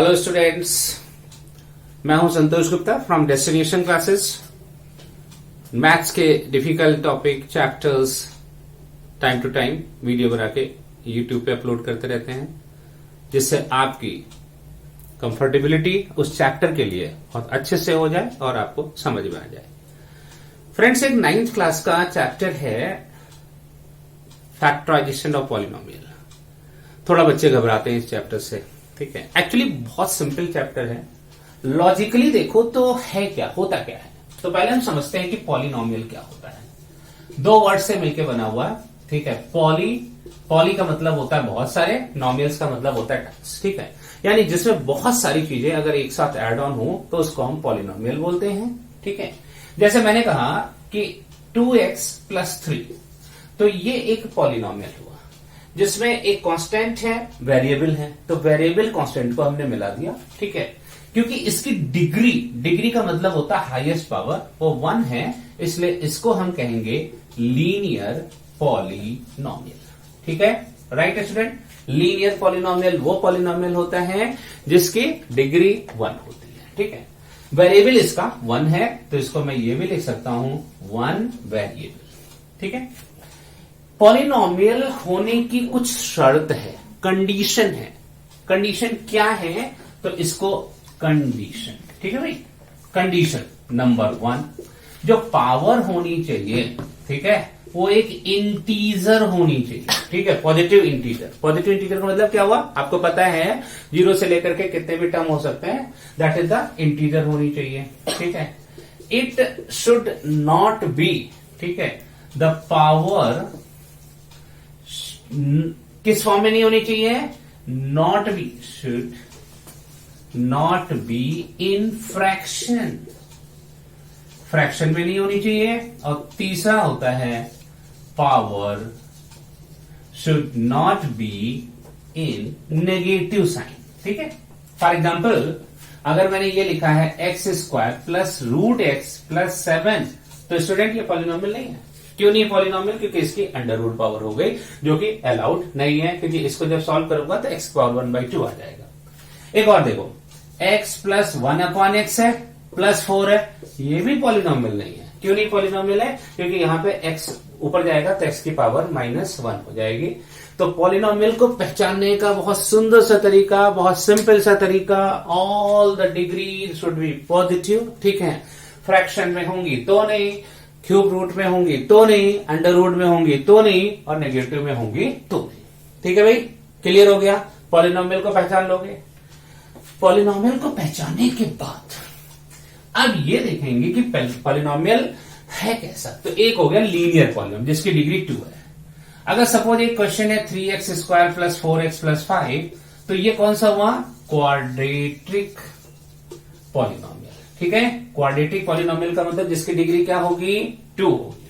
Hello students, मैं हूं Santosh Gupta from destination classes. Maths के difficult topic chapters time to time video बना के यूट्यूब पे अपलोड करते रहते हैं, जिससे आपकी कंफर्टेबिलिटी उस चैप्टर के लिए बहुत अच्छे से हो जाए और आपको समझ में आ जाए। फ्रेंड्स, एक 9th क्लास का चैप्टर है फैक्टराइजेशन ऑफ पॉलिनोमियल। थोड़ा बच्चे घबराते हैं इस चैप्टर से, ठीक है। एक्चुअली बहुत सिंपल चैप्टर है। लॉजिकली देखो तो है क्या, होता क्या है। तो पहले हम समझते हैं कि पॉलिनोमियल क्या होता है। दो वर्ड से मिलकर बना हुआ है, ठीक है। पॉली का मतलब होता है बहुत सारे, नॉमियल्स का मतलब होता है टाइप्स, ठीक है। यानी जिसमें बहुत सारी चीजें अगर एक साथ एड ऑन हो तो उसको हम पॉलिनोमियल बोलते हैं, ठीक है। जैसे मैंने कहा कि 2x + 3, तो ये एक पॉलिनोमियल हुआ जिसमें एक कांस्टेंट है, वेरिएबल है। तो वेरिएबल कांस्टेंट को हमने मिला दिया, ठीक है। क्योंकि इसकी डिग्री का मतलब होता है हाईएस्ट पावर, वो 1 है, इसलिए इसको हम कहेंगे लीनियर पॉलिनोमियल, ठीक है। राइट स्टूडेंट, लीनियर पॉलिनोमियल वो पॉलिनोमियल होता है जिसकी डिग्री 1 होती है, ठीक है। वेरिएबल इसका 1 है, तो इसको मैं ये भी लिख सकता हूं 1 वेरिएबल, ठीक है। पॉलिनोमियल होने की कुछ शर्त है, कंडीशन है। कंडीशन क्या है? तो इसको कंडीशन, ठीक है भाई। कंडीशन नंबर 1, जो पावर होनी चाहिए, ठीक है, वो एक इंटीजर होनी चाहिए, ठीक है। Positive integer. पॉजिटिव इंटीजर का मतलब क्या हुआ? आपको पता है 0 से लेकर के कितने भी टर्म हो सकते हैं, दैट इज द इंटीजर होनी चाहिए, ठीक है। इट शुड नॉट बी, ठीक है, द पावर किस फॉर्म में नहीं होनी चाहिए? Should not be in fraction, fraction में नहीं होनी चाहिए। और तीसरा होता है power should not be in negative sign, ठीक है। फॉर एग्जाम्पल, अगर मैंने ये लिखा है x² + √x + 7, तो स्टूडेंट ये पॉलिनोमियल नहीं है। क्यों नहीं पॉलिनोमियल? क्योंकि इसकी अंडर रूट पावर हो गई, जो कि अलाउड नहीं है, क्योंकि इसको जब सॉल्व करूंगा तो x⁴ आ जाएगा। एक और देखो, x + 1/x है, +4 है, ये भी पॉलिनोमियल नहीं है। क्यों नहीं पॉलिनोमियल है? क्योंकि यहां पे x ऊपर जाएगा तो x की पावर -1 हो जाएगी। तो पॉलिनोमियल को पहचानने का बहुत सुंदर सा तरीका, बहुत सिंपल सा तरीका, all the degree should be positive, ठीक है। फ्रैक्शन में होंगी तो नहीं, क्यूब रूट में होंगी तो नहीं, अंडर रूट में होंगी तो नहीं, और नेगेटिव में होंगी तो नहीं, ठीक है भाई। क्लियर हो गया? पॉलिनोमियल को पहचान लोगे। पॉलिनोमियल को पहचानने के बाद अब ये देखेंगे कि पॉलिनोमियल है कैसा। तो एक हो गया लीनियर पॉलिनोमियल जिसकी डिग्री 2 है। अगर सपोज एक क्वेश्चन है 3x² + 4x + 5, तो ये कौन सा हुआ? क्वाड्रेटिक पॉलिनोमियल, ठीक है। क्वाड्रेटिक पॉलिनोमियल का मतलब जिसकी डिग्री क्या होगी? 2 होगी।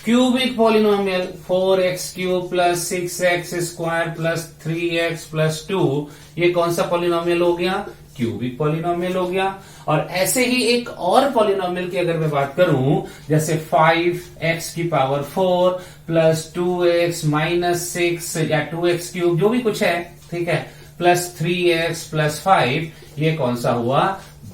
Cubic polynomial 4x³ + 6x² + 3x + 2, ये कौन सा पॉलिनोमियल हो गया? क्यूबिक पॉलिनोमियल हो गया। और ऐसे ही एक और पॉलिनोमियल की अगर मैं बात करूं, जैसे 5x⁴ + 2x - 6 या 2x³ जो भी कुछ है, ठीक है, + 3x + 5, ये कौन सा हुआ?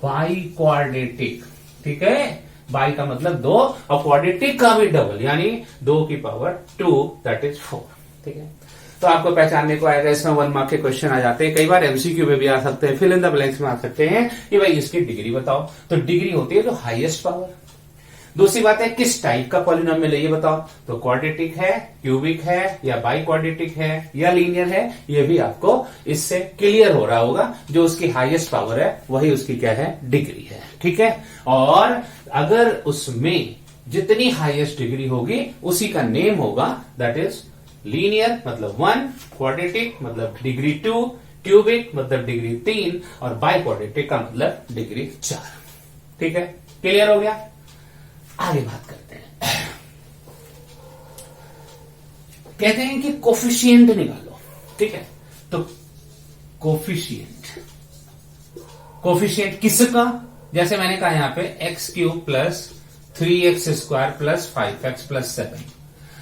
बाई क्वाड्रेटिक, ठीक है। बाई का मतलब 2, और क्वाड्रेटिक का भी डबल, यानी 2 की पावर 2, दैट इज 4, ठीक है। तो आपको पहचानने को आएगा। इसमें 1 मार्क के क्वेश्चन आ जाते हैं, कई बार एमसीक्यू में भी आ सकते हैं, फिल इन द ब्लैंक्स में आ सकते हैं कि भाई इसकी डिग्री बताओ। तो डिग्री होती है जो हाईएस्ट पावर। दूसरी बात है किस टाइप का पॉलिनोमियल है ये बताओ। तो क्वाड्रेटिक है, क्यूबिक है, या बाई क्वाड्रेटिक है, या लीनियर है, ये भी आपको इससे क्लियर हो रहा होगा। जो उसकी हाईएस्ट पावर है वही उसकी क्या है? डिग्री है, ठीक है। और अगर उसमें जितनी हाईएस्ट डिग्री होगी उसी का नेम होगा, दैट इज लीनियर मतलब 1, क्वाड्रेटिक मतलब डिग्री 2, क्यूबिक मतलब डिग्री 3, और बाई क्वाड्रेटिक का मतलब डिग्री 4, ठीक है। क्लियर हो गया? आगे बात करते हैं। कहते हैं कि कोफिशिएंट निकालो, ठीक है। तो कोफिशिएंट किसका? जैसे मैंने कहा यहां पे x³ + 3x² + 5x + 7।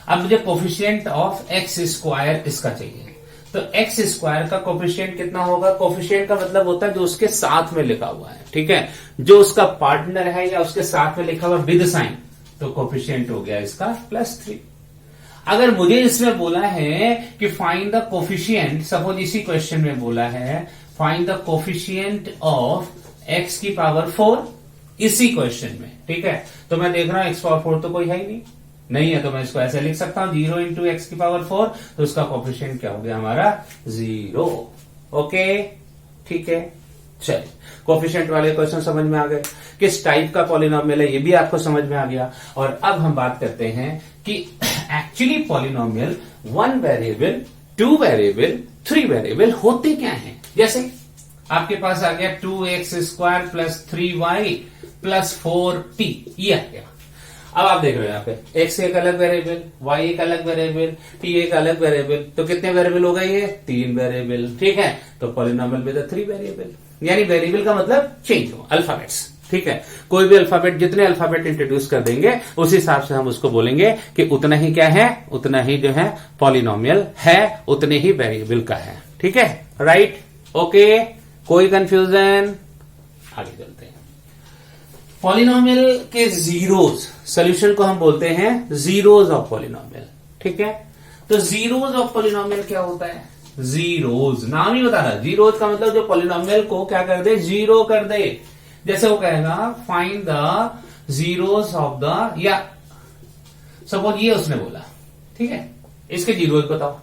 अब मुझे कोफिशिएंट ऑफ x² इसका चाहिए। तो एक्स स्क्वायर का कोफिशिएंट कितना होगा? कोफिशिएंट का मतलब होता है जो उसके साथ में लिखा हुआ है, ठीक है, जो उसका पार्टनर है या उसके साथ में लिखा हुआ विद साइन, तो कोफिशिएंट हो गया इसका +3। अगर मुझे इसमें बोला है कि फाइंड द कोफिशिएंट, सपोज इसी क्वेश्चन में बोला है find the coefficient of x की पावर 4, इसी क्वेश्चन में, ठीक है, तो मैं देख रहा हूं x पावर 4 तो कोई है ही नहीं है, तो मैं इसको ऐसे लिख सकता हूं 0 इंटू एक्स की पावर 4, तो उसका कोफिशिएंट क्या हो गया हमारा? 0। ओके, ठीक है, चलिए कोफिशिएंट वाले क्वेश्चन समझ में आ गए, किस टाइप का पॉलिनोमियल है ये भी आपको समझ में आ गया। और अब हम बात करते हैं कि actually polynomial 1 variable, 2 variable, 3 variable होते क्या हैं। जैसे आपके पास आ गया 2x² + 3y + 4t, ये आ गया। अब आप देख रहे हो यहाँ पे x एक अलग वेरिएबल, y एक अलग वेरिएबल, t एक अलग वेरिएबल, तो कितने वेरिएबल हो गए? ये 3 वेरिएबल, ठीक है। तो पॉलिनोमियल विद 3 वेरिएबल, यानी वेरिएबल का मतलब चेंज हो, अल्फाबेट्स, ठीक है। कोई भी अल्फाबेट, जितने अल्फाबेट इंट्रोड्यूस कर देंगे उस हिसाब से हम उसको बोलेंगे कि उतना ही क्या है, उतना ही जो है पॉलिनोमियल है, उतने ही वेरिएबल का है, ठीक है, राइट, ओके, कोई कंफ्यूजन? आगे चलते हैं। पॉलिनोमियल के जीरोज, सॉल्यूशन को हम बोलते हैं जीरोज ऑफ पॉलिनोमियल, ठीक है। तो जीरोज ऑफ पॉलिनोमियल क्या होता है? जीरोज, नाम ही बता रहा, जीरोज का मतलब जो पॉलिनोमियल को क्या कर दे? जीरो कर दे। जैसे वो कहेगा find the zeros of the, या सपोज ये उसने बोला, ठीक है, इसके जीरोज बताओ,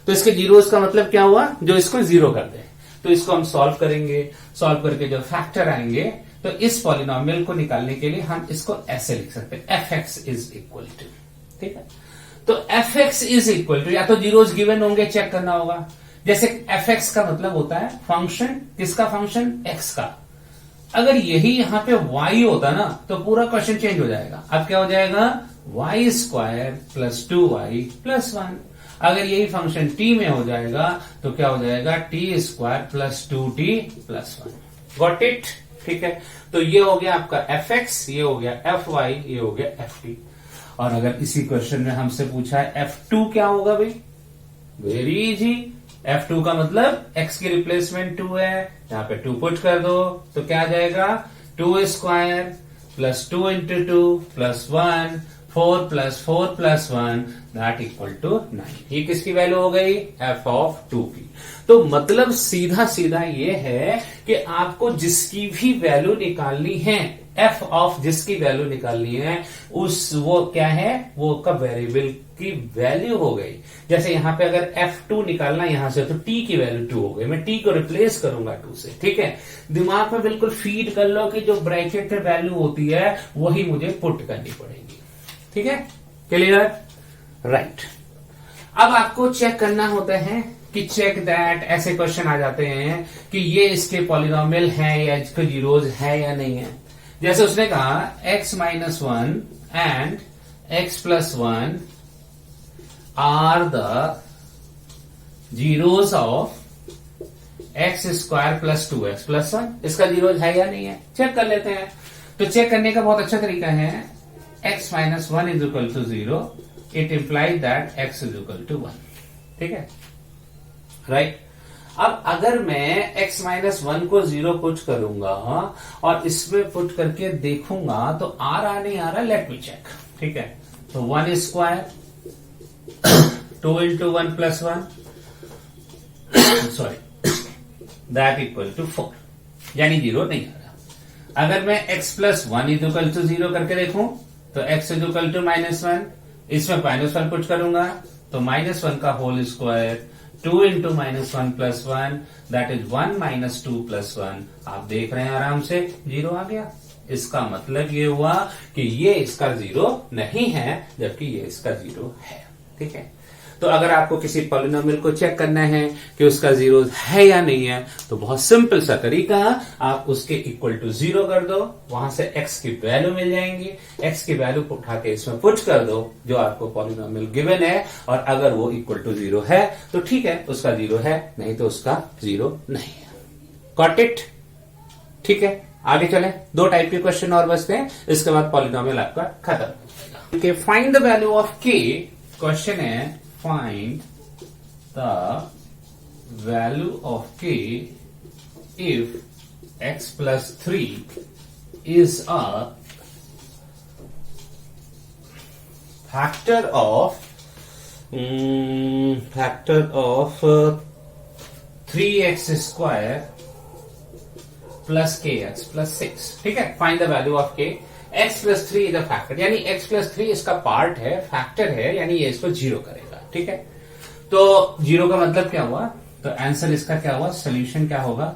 तो इसके जीरोज का मतलब क्या हुआ? जो इसको जीरो कर दे। तो इसको हम सॉल्व करेंगे, सॉल्व करके जो फैक्टर आएंगे, तो इस पॉलिनोमियल को निकालने के लिए हम इसको ऐसे लिख सकते हैं f(x) = ठीक है। तो f(x) = या तो जीरोज गिवन होंगे, चेक करना होगा। जैसे f(x) का मतलब होता है फंक्शन, किसका फंक्शन? x का। अगर यही यहां पे y होता ना तो पूरा क्वेश्चन चेंज हो जाएगा। अब क्या हो जाएगा? y² + 2y + 1। अगर यही फंक्शन t में हो जाएगा तो क्या हो जाएगा? t² + 2t + 1। Got it? ठीक है, तो ये हो गया आपका f(x), ये हो गया f(y), ये हो गया f(t). और अगर इसी क्वेश्चन में हमसे पूछा है f(2) क्या होगा भाई? वेरी इजी, f(2) का मतलब x की रिप्लेसमेंट 2 है, यहां पे 2 पुट कर दो तो क्या आ जाएगा? 2² + 2 × 2 + 1, 4 + 4 + 1 दैट इक्वल टू 9। ये किसकी वैल्यू हो गई? f(2) की। तो मतलब सीधा सीधा ये है कि आपको जिसकी भी वैल्यू निकालनी है, f(of) जिसकी वैल्यू निकालनी है, वो क्या है? वो का वेरिएबल की वैल्यू हो गई। जैसे यहां पे अगर f(2) निकालना यहां से, तो t की वैल्यू 2 हो गई, मैं t को रिप्लेस करूंगा 2 से, ठीक है। दिमाग में बिल्कुल फीड कर लो कि जो ब्रैकेट में वैल्यू होती है वही मुझे पुट करनी पड़ेगी, ठीक है, क्लियर, राइट। अब आपको चेक करना होता है कि चेक दैट, ऐसे क्वेश्चन आ जाते हैं कि ये इसके पॉलिनोमियल है या इसके जीरोज है या नहीं है। जैसे उसने कहा x - 1 and x + 1 are the zeros of x² + 2x + 1। इसका जीरोज है या नहीं है, चेक कर लेते हैं। तो चेक करने का बहुत अच्छा तरीका है, x - 1 = 0, it implies that x = 1, ठीक है, राइट। अब अगर मैं x - 1 को 0 पुट करूंगा और इसमें पुट करके देखूंगा तो आ रहा नहीं आ रहा, लेट मी चेक, ठीक है। तो 1² 2 × 1 + 1 सॉरी दैट इक्वल टू 4, यानी 0 नहीं आ रहा। अगर मैं x + 1 = 0 करके देखूं तो x = -1, इसमें -1 पुट करूंगा तो -1 का होल स्क्वायर, 2 × -1 + 1 दैट इज 1 - 2 + 1। आप देख रहे हैं आराम से 0 आ गया। इसका मतलब ये हुआ कि ये इसका 0 नहीं है, जबकि ये इसका 0 है, ठीक है। तो अगर आपको किसी पॉलिनोमियल को चेक करना है कि उसका 0 है या नहीं है, तो बहुत सिंपल सा तरीका, आप उसके इक्वल टू 0 कर दो, वहां से x की वैल्यू मिल जाएंगी, x की वैल्यू को उठा के इसमें पुट कर दो जो आपको पॉलिनोमियल गिवन है, और अगर वो इक्वल टू 0 है तो ठीक है, उसका 0 है, नहीं तो उसका 0 नहीं है। Got it? ठीक है, आगे चलें। 2 टाइप के क्वेश्चन और बचते हैं, इसके बाद पॉलिनोमियल आपका खत्म हो जाएगा। Find the value of k, question है find the value of k if x plus 3 is a factor of 3x square plus kx plus 6. ठीक है, find the value of k. x plus 3 is a factor, यानी x plus 3 इसका part है, factor है, यानी ये इसको zero करेगा. ठीक है, तो जीरो का मतलब क्या हुआ, तो आंसर इसका क्या हुआ, सोल्यूशन क्या होगा,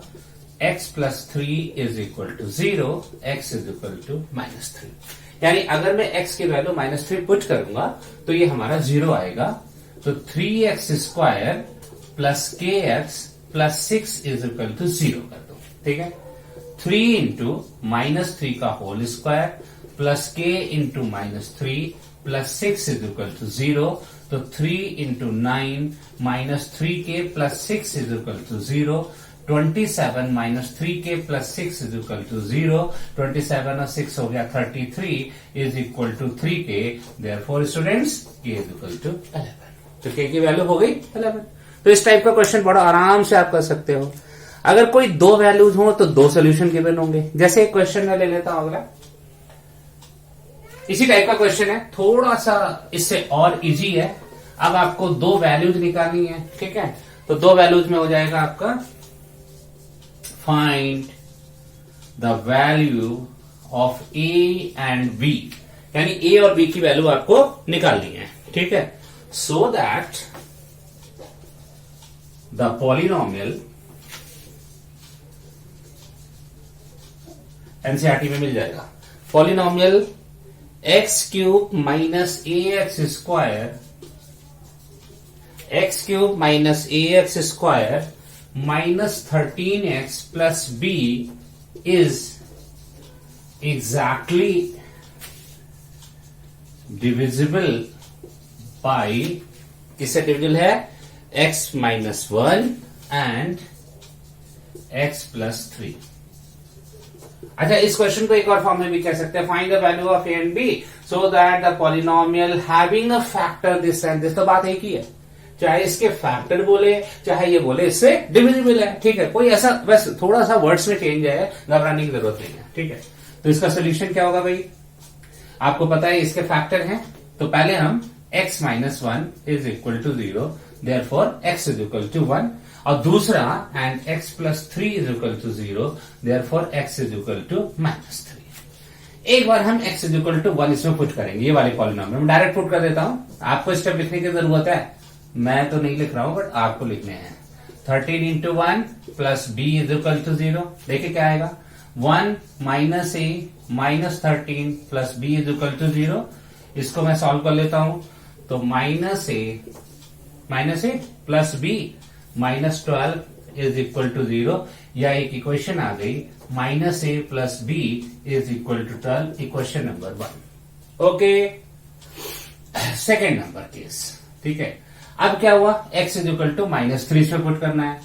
x plus 3 is equal to 0, x is equal to -3. यानी अगर मैं x की वैल्यू -3 पुट करूंगा तो ये हमारा 0 आएगा. तो 3x square plus kx plus 6 is equal to 0 कर दो. ठीक है, 3 इंटू -3 का whole square plus k into -3 plus 6 is equal to 0. तो 3 into 9 -3k plus 6 is equal to 0. 27 -3k plus 6 is equal to 0. 27 और 6 हो गया 33 is equal to 3k. Therefore students k is equal to 11. तो k की value हो गई 11. तो इस टाइप का क्वेश्चन बड़ा आराम से आप कर सकते हो. अगर कोई दो वैल्यूज हो तो दो सोल्यूशन गिवन होंगे. जैसे एक क्वेश्चन मैं ले लेता हूं अगला, इसी टाइप का क्वेश्चन है, थोड़ा सा इससे और इजी है. अब आपको दो वैल्यूज निकालनी है. ठीक है, तो दो वैल्यूज में हो जाएगा आपका find the value of A and B, यानी ए और बी की वैल्यू आपको निकालनी है. ठीक है, सो दैट द पॉलिनोमियल, एनसीईआरटी में मिल जाएगा, polynomial x cube minus A x square, x cube minus A x square minus 13x plus b is exactly divisible by, किससे डिविजिबल है, x minus 1 and x plus 3. अच्छा, इस question को एक और form में भी कह सकते हैं, find the value of A and B so that the polynomial having a factor this and this. तो बात एक ही है, चाहे इसके फैक्टर बोले चाहे ये बोले इससे डिविजिबल है. ठीक है, कोई ऐसा बस थोड़ा सा वर्ड्स में चेंज है, घबराने की जरूरत नहीं है. ठीक है, तो इसका सोल्यूशन क्या होगा भाई, आपको पता है इसके फैक्टर हैं. तो पहले हम x minus 1 is equal to 0, therefore x is equal to 1. और दूसरा and x plus 3 is equal to 0, therefore x is equal to -3. एक बार हम x इज इक्वल टू 1 इसमें पुट करेंगे, ये वाले पॉलिनोमियल में डायरेक्ट पुट कर देता हूं. आपको स्टेप लिखने की जरूरत है, मैं तो नहीं लिख रहा हूं बट आपको लिखने हैं. 13 into 1 plus B is equal to 0. देखिए क्या आएगा, 1 minus A minus 13 plus B is equal to 0. इसको मैं सॉल्व कर लेता हूं. तो minus A plus B minus 12 is equal to 0. या एक इक्वेशन आ गई, minus A plus B is equal to 12, equation number 1. Okay, second number case. ठीक है, अब क्या हुआ, x इज इक्वल टू -3 इसमें पुट करना है.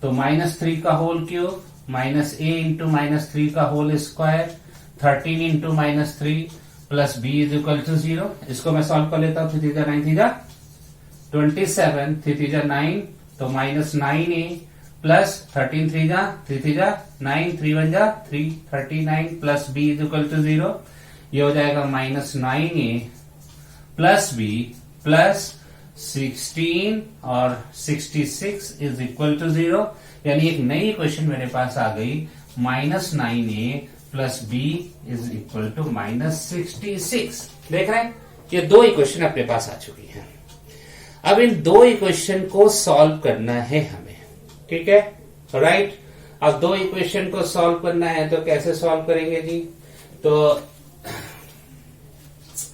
तो -3 का whole cube minus A into -3 का whole square 13 into -3 plus B is equal to 0. इसको मैं सॉल्व कर लेता हूं. 3 9 27, 3 9, तो -9a plus 13 3 9, 3 1 3, 39 plus B is equal to 0. ये हो जाएगा -9a प्लस बी प्लस 16 और 66 इज इक्वल टू 0. यानी एक नई इक्वेशन मेरे पास आ गई, -9a plus B is equal to -66. देख रहे हैं, ये दो इक्वेशन अपने पास आ चुकी हैं. अब इन दो इक्वेशन को सॉल्व करना है हमें. ठीक है, राइट. अब दो इक्वेशन को सॉल्व करना है तो कैसे सॉल्व करेंगे जी, तो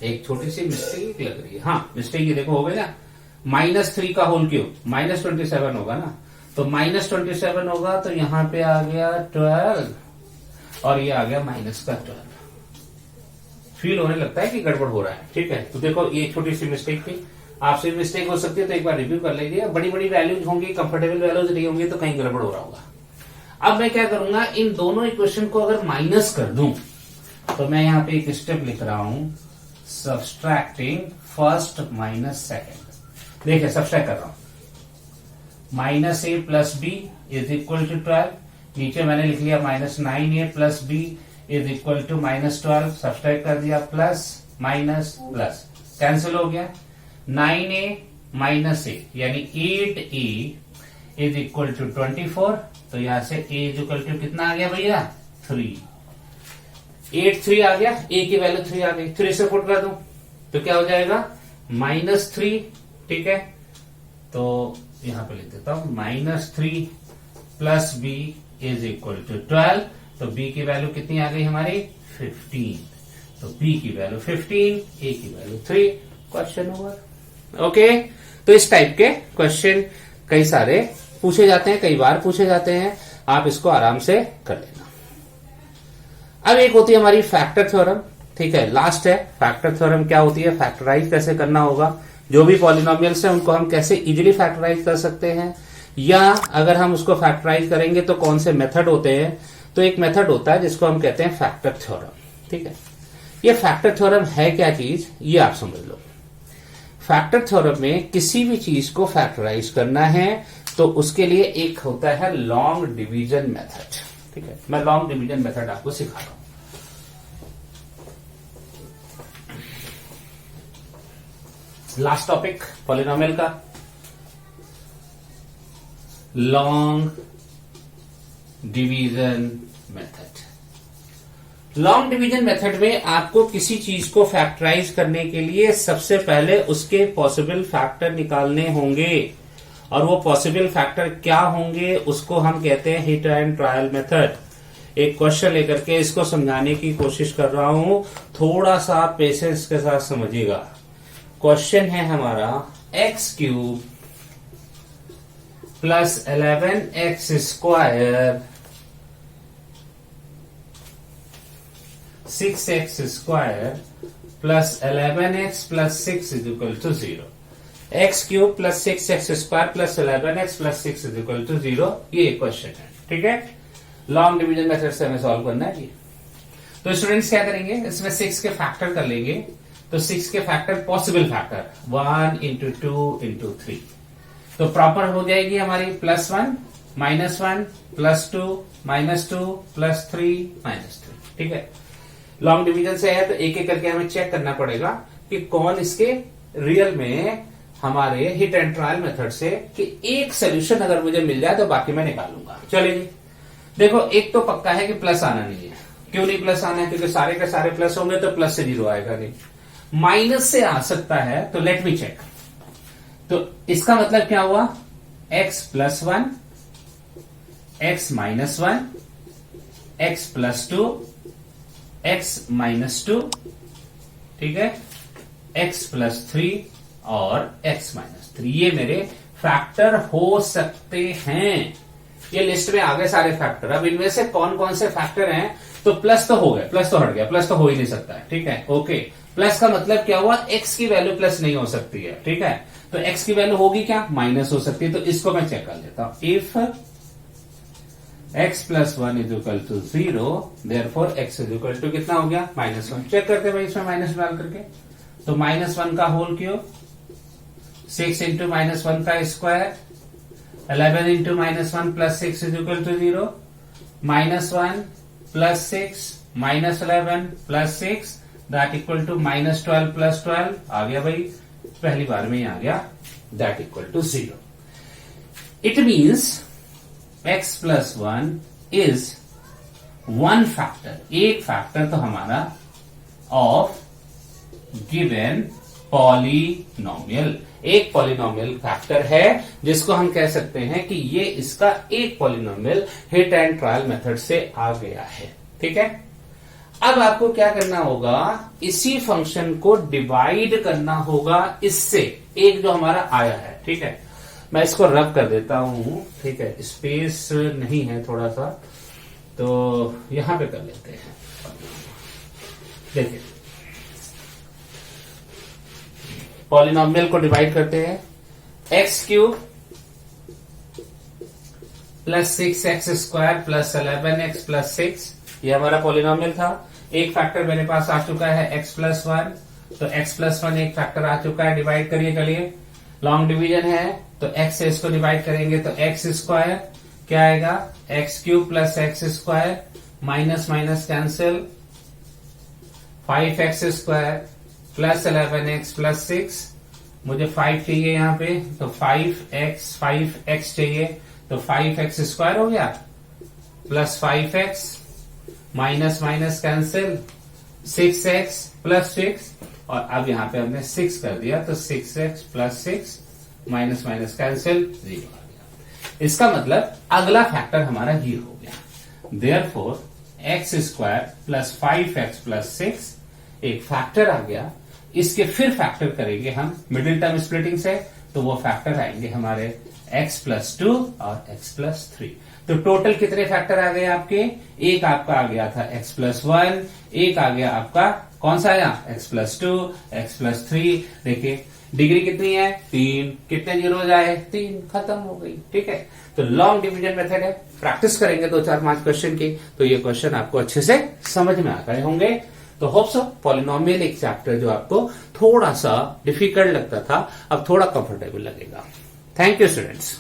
एक छोटी सी मिस्टेक लग रही है. हाँ, मिस्टेक ये देखो हो गई ना, -3 का होल क्यूब -27 होगा ना, तो -27 होगा तो यहां पे आ गया 12 और ये आ गया -12. फील होने लगता है कि गड़बड़ हो रहा है. ठीक है, तो देखो ये छोटी सी मिस्टेक थी, आपसे मिस्टेक हो सकती है, तो एक बार रिव्यू कर लीजिए. बड़ी बड़ी वैल्यूज होंगी, कंफर्टेबल वैल्यूज नहीं होंगी, तो कहीं गड़बड़ हो रहा होगा. अब मैं क्या करूंगा, इन दोनों इक्वेशन को अगर माइनस कर दूं तो मैं यहां पे एक स्टेप लिख रहा हूं, सब्सट्रैक्टिंग फर्स्ट माइनस सेकेंड. देखिए सब्सट्रैक्ट कर रहा हूं, minus A plus B is equal to 12। नीचे मैंने लिख लिया minus 9a plus B is equal to minus 12। Subtract कर दिया, प्लस माइनस प्लस कैंसिल हो गया। 9a माइनस ए यानी 8a इज इक्वल टू 24। तो यहां से a इज इक्वल टू कितना आ गया भैया, 3। 8 3 आ गया, a की वैल्यू 3 आ गई। 3 से पुट कर दूं तो क्या हो जाएगा, -3। ठीक है, तो यहां पे लिख देता हूं -3 plus b is equal to 12। तो b की वैल्यू कितनी आ गई हमारी, 15। तो b की वैल्यू 15, a की वैल्यू 3। Question over. ओके, तो इस टाइप के क्वेश्चन कई सारे पूछे जाते हैं, कई बार पूछे जाते हैं। आप इसको आराम से कर लेना। अब एक होती है हमारी फैक्टर थ्योरम। ठीक है, लास्ट है फैक्टर थ्योरम। क्या होती है, फैक्टराइज कैसे करना होगा, जो भी पॉलिनोमियल्स हैं उनको हम कैसे इजीली फैक्टराइज कर सकते हैं, या अगर हम उसको फैक्टराइज करेंगे तो कौन से मेथड होते हैं। तो एक मेथड होता है जिसको हम कहते हैं फैक्टर थ्योरम। ठीक है, ये फैक्टर थ्योरम है क्या चीज, ये आप समझ लो। फैक्टर थ्योरम में किसी भी चीज को फैक्टराइज करना है तो उसके लिए एक होता है लॉन्ग डिवीजन मेथड। ठीक है, मैं लॉन्ग डिवीजन मेथड आपको सिखा रहा हूं। लास्ट टॉपिक पॉलिनोमियल का, long division method. Long division method में आपको किसी चीज को फैक्टराइज करने के लिए सबसे पहले उसके पॉसिबल फैक्टर निकालने होंगे, और वो पॉसिबल फैक्टर क्या होंगे उसको हम कहते हैं हिट एंड ट्रायल मेथड। एक क्वेश्चन लेकर के इसको समझाने की कोशिश कर रहा हूं, थोड़ा सा पेशेंस के साथ समझिएगा। क्वेश्चन है हमारा x³ plus 11x square 6x square plus 11x plus 6 is equal to 0। x³ plus 6x square plus 11x plus 6 is equal to 0, ये क्वेश्चन है। ठीक है, लॉन्ग डिवीजन मेथड से हमें सॉल्व करना है। तो स्टूडेंट्स क्या करेंगे, इसमें 6 के फैक्टर कर लेंगे। तो 6 के factor possible factor 1 into 2 into 3, तो प्रॉपर हो जाएगी हमारी +1 -1 +2 -2 +3 -3। ठीक है, लॉन्ग डिवीजन से है तो एक एक करके हमें चेक करना पड़ेगा कि कौन इसके रियल में हमारे हिट एंड ट्रायल मेथड से कि एक सोल्यूशन अगर मुझे मिल जाए तो बाकी मैं निकालूंगा। चलिए देखो, एक तो पक्का है कि प्लस आना नहीं है। क्यों नहीं प्लस आना है, क्योंकि सारे के सारे प्लस होंगे तो प्लस से 0 आएगा नहीं। माइनस से आ सकता है, तो लेट मी चेक। तो इसका मतलब क्या हुआ, x + 1 x - 1 x + 2 x - 2, ठीक है, x + 3 और x - 3, ये मेरे फैक्टर हो सकते हैं। ये लिस्ट में आ गए सारे फैक्टर। अब इनमें से कौन कौन से फैक्टर हैं, तो प्लस तो हो गए, प्लस तो हट गया, प्लस तो हो ही नहीं सकता है। ठीक है, ओके, प्लस का मतलब क्या हुआ, x की वैल्यू प्लस नहीं हो सकती है। ठीक है, तो x की वैल्यू होगी क्या, माइनस हो सकती है। तो इसको मैं चेक कर लेता हूं। इफ x + 1 = 0, देयरफॉर x = कितना हो गया, -1। चेक करते भाई इसमें माइनस डाल करके। तो -1 का होल क्यूब, 6 × -1 का स्क्वायर, 11 × -1 + 6 = 0, -1 + 6 -11 + 6 दैट इक्वल टू -12 + 12 आ गया भाई, पहली बार में ही आ गया, that equal to 0। It means x + 1 is one factor, एक फैक्टर तो हमारा ऑफ गिवन पॉलिनोमियल, एक पॉलिनोमियल फैक्टर है जिसको हम कह सकते हैं कि ये इसका एक polynomial hit and trial method से आ गया है। ठीक है, अब आपको क्या करना होगा, इसी फंक्शन को डिवाइड करना होगा इससे, एक जो हमारा आया है। ठीक है, मैं इसको रब कर देता हूं। ठीक है, स्पेस नहीं है थोड़ा सा, तो यहां पे कर लेते हैं। देखिए, पॉलिनोमियल को डिवाइड करते हैं। x³ + 6x स्क्वायर + 11x + 6, ये हमारा पॉलिनोमियल था। एक फैक्टर मेरे पास आ चुका है x + 1, तो x + 1 एक फैक्टर आ चुका है। डिवाइड करिए, चलिए लॉन्ग डिवीजन है, तो एक्स से इसको डिवाइड करेंगे तो एक्स स्क्वायर क्या आएगा, x cube plus x square, minus minus cancel, 5x square plus 11x plus 6, मुझे 5 चाहिए यहाँ पे, तो 5x चाहिए, तो 5x स्क्वायर हो गया plus 5x minus minus cancel, 6x plus 6, और अब यहाँ पे हमने 6 कर दिया तो 6x plus 6 minus minus cancel, 0 आ गया। इसका मतलब अगला फैक्टर हमारा ये हो गया। Therefore x square plus 5x plus 6 एक फैक्टर आ गया। इसके फिर फैक्टर करेंगे हम मिडिल टर्म स्प्लिटिंग से, तो वो फैक्टर आएंगे हमारे x प्लस 2 और x प्लस 3। तो टोटल कितने फैक्टर आ गए आपके, एक आपका आ गया था x प्लस 1, एक आ गया आपका कौन सा आया x प्लस 2, x प्लस 3। देखिए डिग्री कितनी है 3, कितने जीरोज आए 3, खत्म हो गई। ठीक है, तो लॉन्ग डिवीजन मेथड है, प्रैक्टिस करेंगे 2 4 5 क्वेश्चन की, तो ये क्वेश्चन आपको अच्छे से समझ में आ गए होंगे। तो होप सो पॉलिनोमियल एक चैप्टर जो आपको थोड़ा सा डिफिकल्ट लगता था अब थोड़ा कंफर्टेबल लगेगा। Thank you students.